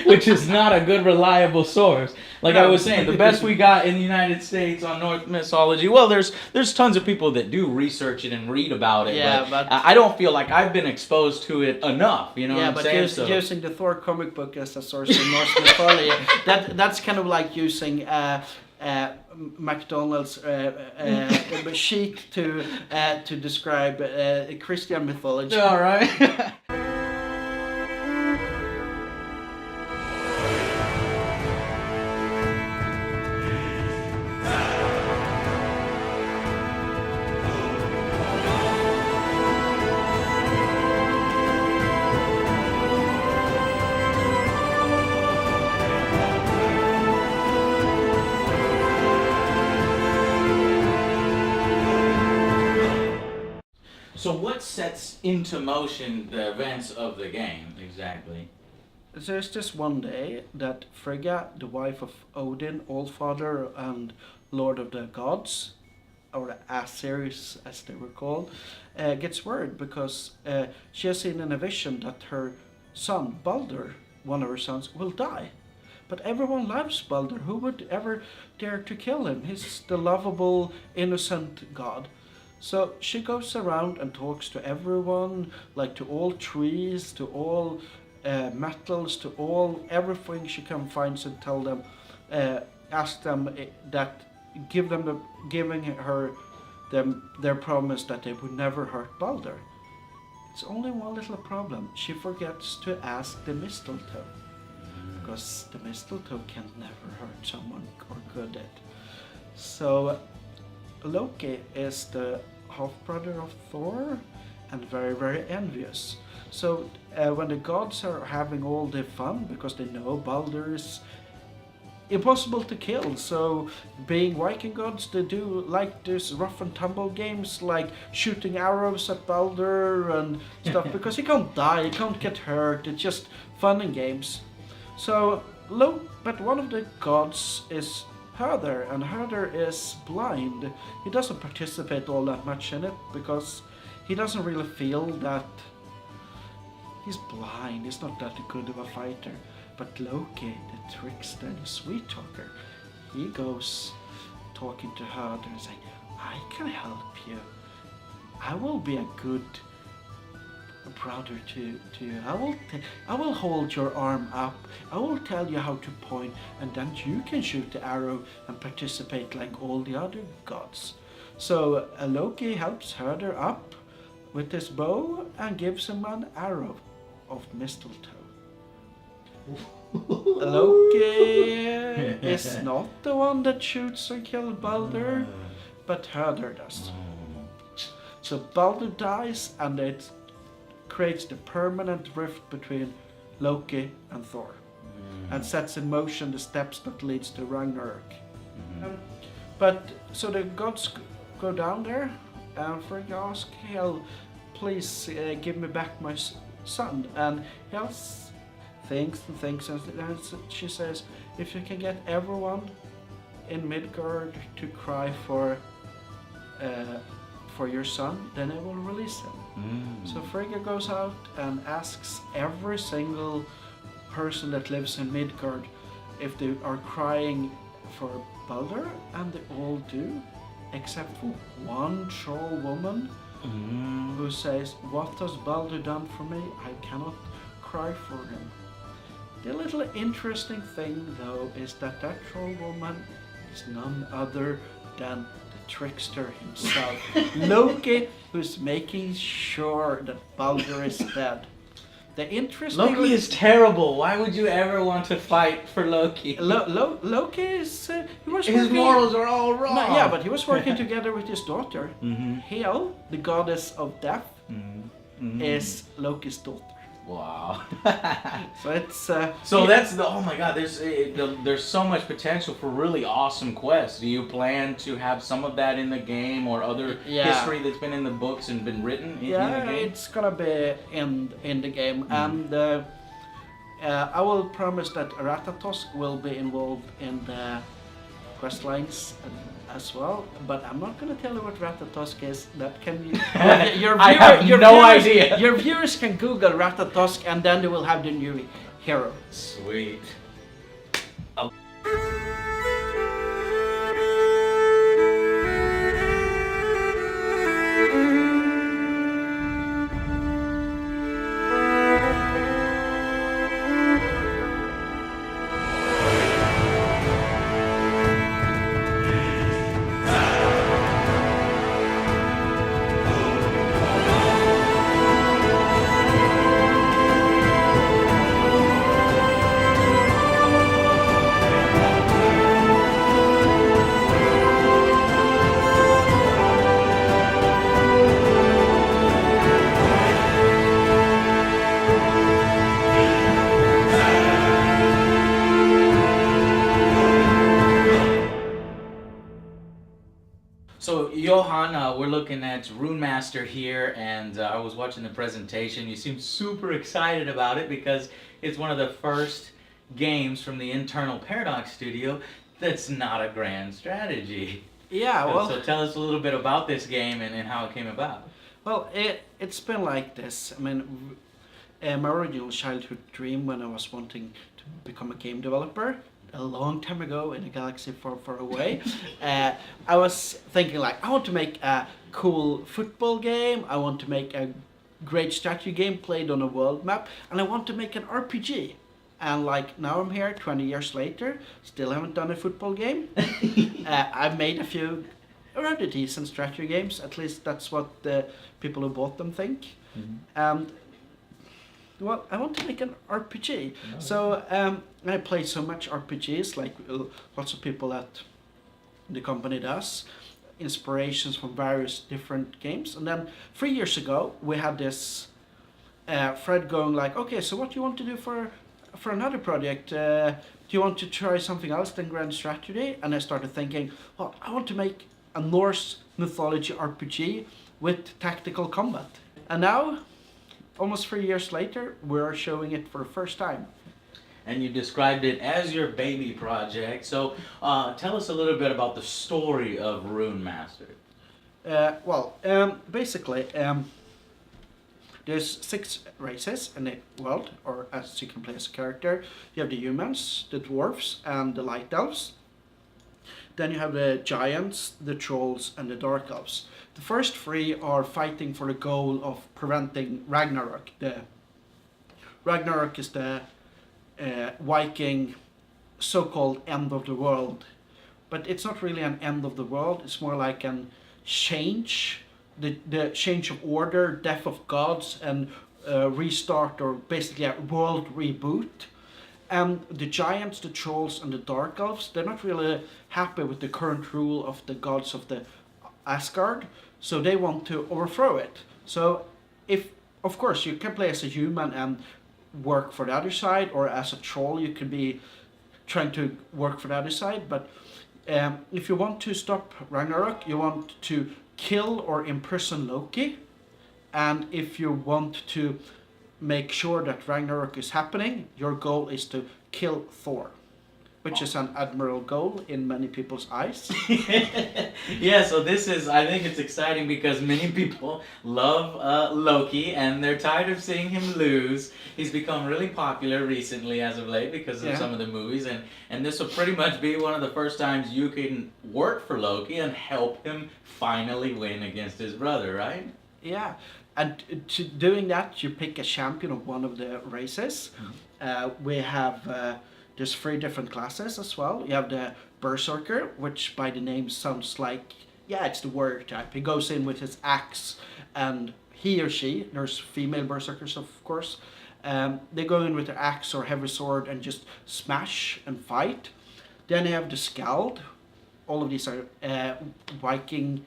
which is not a good reliable source. Like I was saying, the best we got in the United States on Norse mythology. Well, there's tons of people that do research it and read about it. Yeah, but but I don't feel like I've been exposed to it enough. You know yeah, what I'm saying? using the Thor comic book as a source in Norse mythology, that's kind of like using McDonald's sheet to describe Christian mythology. All right. So what sets into motion the events of the game exactly? There's just one day that Frigga, the wife of Odin, Allfather and Lord of the Gods, or the Aesirs as they were called, gets worried because she has seen in a vision that her son, Baldur, one of her sons, will die. But everyone loves Baldur. Who would ever dare to kill him? He's the lovable, innocent god. So she goes around and talks to everyone, like to all trees, to all metals, to all everything she can find, and tell them, ask them that, giving her their promise that they would never hurt Baldur. It's only one little problem. She forgets to ask the mistletoe, because the mistletoe can never hurt someone or good it. So Loki is the half-brother of Thor and very, very envious. So when the gods are having all the fun, because they know Baldur is impossible to kill, so being Viking gods, they do like this rough and tumble games, like shooting arrows at Baldur and stuff, because he can't die, he can't get hurt, it's just fun and games. So, but one of the gods is Herder, and Herder is blind. He doesn't participate all that much in it because he doesn't really feel that he's blind. He's not that good of a fighter. But Loki, the trickster and sweet talker, he goes talking to Herder and saying, I can help you. I will be a good brother to you. I will hold your arm up. I will tell you how to point, and then you can shoot the arrow and participate like all the other gods. So Loki helps Herder up with his bow and gives him an arrow of mistletoe. Loki is not the one that shoots or kills Baldur, but Herder does. So Baldur dies, and it creates the permanent rift between Loki and Thor, and sets in motion the steps that leads to Ragnarok. But so the gods go down there, and Frigga asks, "Hell, please give me back my son." And Hel thinks and thinks, and she says, "If you can get everyone in Midgard to cry for your son, then I will release him." So Frigga goes out and asks every single person that lives in Midgard if they are crying for Baldur, and they all do, except for one troll woman who says, "What has Baldur done for me? I cannot cry for him." The little interesting thing though is that troll woman is none other than trickster himself, Loki, who's making sure that Baldur is dead. The interesting Loki is terrible. Why would you ever want to fight for Loki? Loki is he was his working, morals are all wrong. No, yeah, but he was working together with his daughter. Hel, the goddess of death, is Loki's daughter. Wow. So it's so that's the oh my god. There's so much potential for really awesome quests. Do you plan to have some of that in the game, or other history that's been in the books and been written in the game? It's gonna be in the game, and I will promise that Ratatosk will be involved in the quest lines as well, but I'm not going to tell you what Ratatosk is. That can be I have no idea. Your viewers can Google Ratatosk, and then they will have the new Hero. Sweet. So Johan, we're looking at Runemaster here, and I was watching the presentation. You seem super excited about it because it's one of the first games from the internal Paradox studio that's not a grand strategy. Yeah, well... So tell us a little bit about this game and how it came about. Well, it's been like this. I mean, my original childhood dream when I was wanting to become a game developer, a long time ago in a galaxy far, far away, I was thinking like, I want to make a cool football game, I want to make a great strategy game played on a world map, and I want to make an RPG. And like now I'm here 20 years later, still haven't done a football game. I've made a few rather decent strategy games, at least that's what the people who bought them think. Mm-hmm. And well, I want to make an RPG. So I play so much RPGs, like lots of people at the company does, inspirations from various different games. And then 3 years ago, we had this Fred going like, okay, so what do you want to do for another project? Do you want to try something else than Grand Strategy? And I started thinking, well, I want to make a Norse mythology RPG with tactical combat. And now, almost 3 years later, we're showing it for the first time. And you described it as your baby project. So tell us a little bit about the story of Runemaster. Basically, there's 6 races in the world, or as you can play as a character. You have the humans, the dwarves, and the light elves. Then you have the giants, the trolls, and the dark elves. The first 3 are fighting for the goal of preventing Ragnarok. Ragnarok is the Viking so-called end of the world. But it's not really an end of the world, it's more like a change. The change of order, death of gods, and restart, or basically a world reboot. And the giants, the trolls, and the dark elves, they're not really happy with the current rule of the gods of the Asgard, so they want to overthrow it. So of course you can play as a human and work for the other side, or as a troll you can be trying to work for the other side, but if you want to stop Ragnarok, you want to kill or imprison Loki, and if you want to make sure that Ragnarok is happening, your goal is to kill Thor, which is an admirable goal in many people's eyes. Yeah, so I think it's exciting because many people love Loki and they're tired of seeing him lose. He's become really popular recently as of late because of some of the movies, and this will pretty much be one of the first times you can work for Loki and help him finally win against his brother, right? Yeah, and to doing that, you pick a champion of one of the races. We have... there's 3 different classes as well. You have the Berserker, which by the name sounds like, yeah, it's the warrior type. He goes in with his axe, and he or she, there's female Berserkers of course, they go in with their axe or heavy sword and just smash and fight. Then you have the Skald. All of these are Viking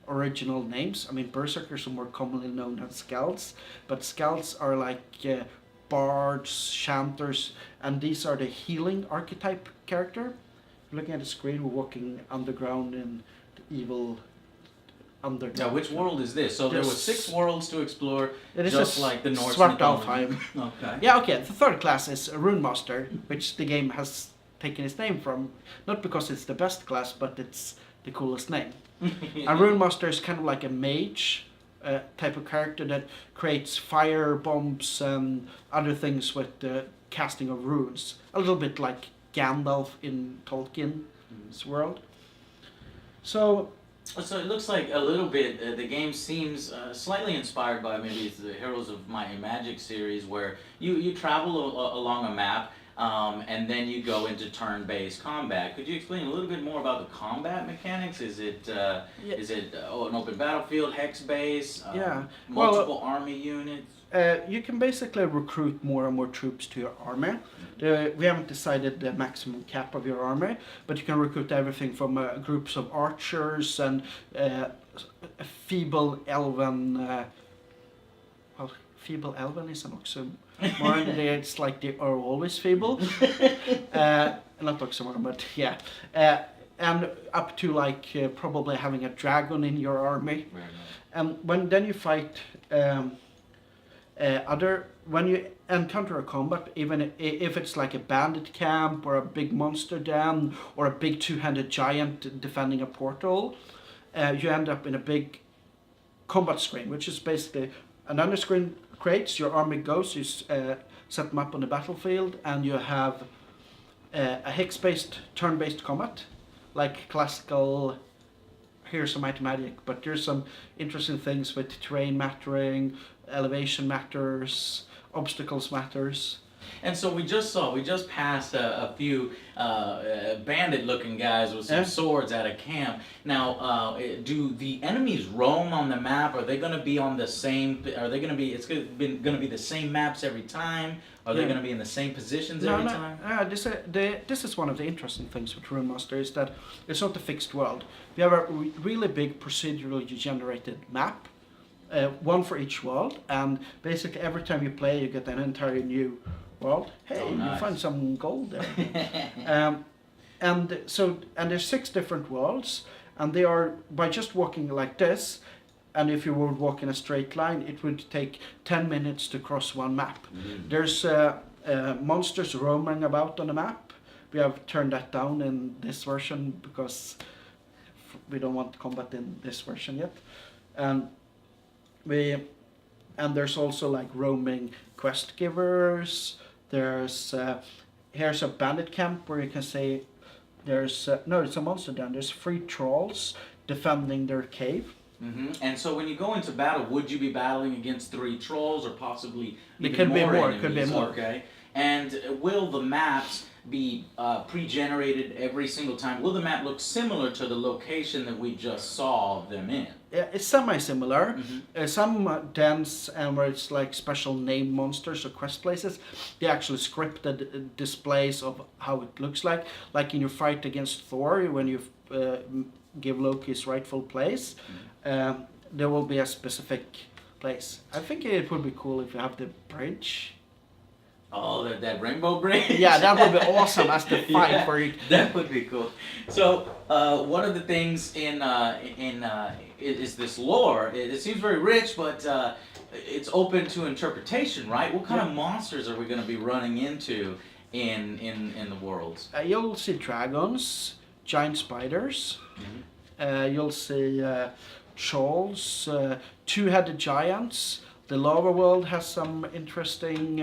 original names. I mean, Berserkers are more commonly known as Skalds, but Skalds are like... bards, chanters, and these are the healing archetype character. Looking at the screen, we're walking underground in the evil underground. Now, which world is this? So there were 6 worlds to explore, just like the Norse mythology. Okay. Yeah, okay. The 3rd class is Runemaster, which the game has taken its name from. Not because it's the best class, but it's the coolest name. And Runemaster is kind of like a mage type of character that creates fire bombs and other things with the casting of runes, a little bit like Gandalf in Tolkien's world. So So it looks like a little bit. The game seems slightly inspired by maybe it's the Heroes of Might and Magic series, where you travel along a map, and then you go into turn-based combat. Could you explain a little bit more about the combat mechanics? Is it an open battlefield, hex base? Multiple army units. You can basically recruit more and more troops to your army. We haven't decided the maximum cap of your army, but you can recruit everything from groups of archers and feeble elven. Feeble elven is an oxymoron. It's like they are always feeble. Not oxymoron, but yeah. And up to like probably having a dragon in your army. Very nice. And then you fight. When you encounter a combat, even if it's like a bandit camp or a big monster den or a big two-handed giant defending a portal, you end up in a big combat screen, which is basically an underscreen creates, your army goes, you set them up on the battlefield, and you have a hex-based, turn-based combat, like classical Heroes of Might and Magic, but there's some interesting things with terrain mattering, elevation matters, obstacles matters. And so we just passed a few bandit-looking guys with some swords at a camp. Now, do the enemies roam on the map? Are they going to be on the same? Are they going to be? It's going to be the same maps every time? Are they going to be in the same positions every time? This is one of the interesting things with Runemaster is that it's not a fixed world. We have a really big procedurally generated map. One for each world, and basically every time you play you get an entirely new world. Hey, nice. You find some gold there. And there's 6 different worlds, and they are, by just walking like this, and if you would walk in a straight line, it would take 10 minutes to cross one map. There's monsters roaming about on the map. We have turned that down in this version because we don't want combat in this version yet. And there's also like roaming quest givers. There's here's a bandit camp where you can say there's it's a monster den. There's 3 trolls defending their cave. Mm-hmm. And so when you go into battle, would you be battling against 3 trolls or possibly It could be more. enemies? It could be more. Okay. And will the maps be pre-generated every single time? Will the map look similar to the location that we just saw them in? Yeah, it's semi-similar. Some dens and where it's like special named monsters or quest places, they actually scripted displays of how it looks like. Like in your fight against Thor, when you give Loki his rightful place, there will be a specific place. I think it would be cool if you have the bridge. Oh, that rainbow bridge? Yeah, that would be awesome as the fight for it. That would be cool. So, one of the things in is this lore. It seems very rich, but it's open to interpretation, right? What kind of monsters are we going to be running into in the worlds? You'll see dragons, giant spiders. You'll see trolls, 2-headed giants. The lava world has some interesting.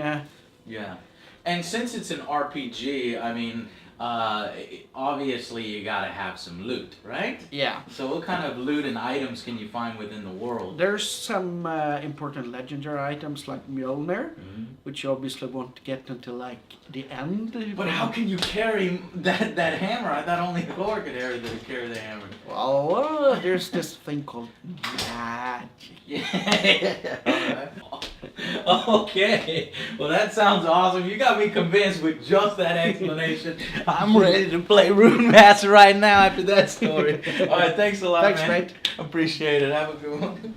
Yeah, and since it's an RPG, I mean, obviously you gotta have some loot, right? Yeah. So what kind of loot and items can you find within the world? There's some important legendary items like Mjolnir, which you obviously won't get until like the end. But how can you carry that hammer? I thought only Thor could carry the hammer. Well, there's this thing called magic. Yeah. Alright. Okay. Well, that sounds awesome. You got me convinced with just that explanation. I'm ready to play Runemaster right now after that story. All right, thanks a lot, Thanks, man. mate. Appreciate it. Have a good one.